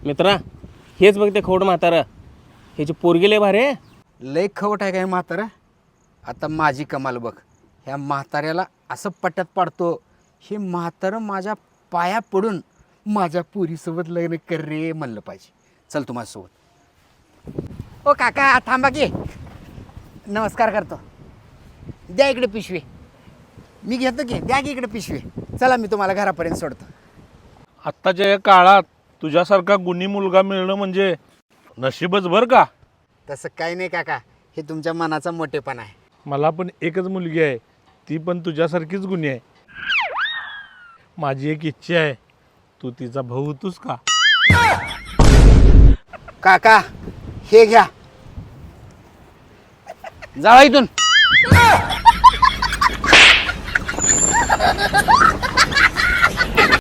मित्रा हेच बघ ते खवड म्हातारं ह्याची पोरगी लय भारी आहे. लय खवट आहे काय म्हातारा. आता माझी कमाल बघ. ह्या म्हाताऱ्याला असं पट्ट्यात पाडतो, हे म्हातारं माझ्या पाया पडून माझ्या पुरीसोबत लग्न कर रे म्हणलं पाहिजे. चल तू माझ्यासोबत. ओ काका थांबा की, नमस्कार करतो. द्या इकडे पिशवी. मी घेतो की, द्या की इकडे पिशवी. चला मी तुम्हाला घरापर्यंत सोडतो. आत्ताच्या या काळात तुझ्यासारखा गुणी मुलगा मिळणं म्हणजे नशीबच बरं का. तसं काही नाही काका, हे तुमच्या मनाचा मोठेपणा आहे. मला पण एकच मुलगी आहे, ती पण तुझ्यासारखीच गुणी आहे. माझी एक इच्छा आहे, तू तिचा भाऊ होतोस का. काका हे घ्या, जावा इथून.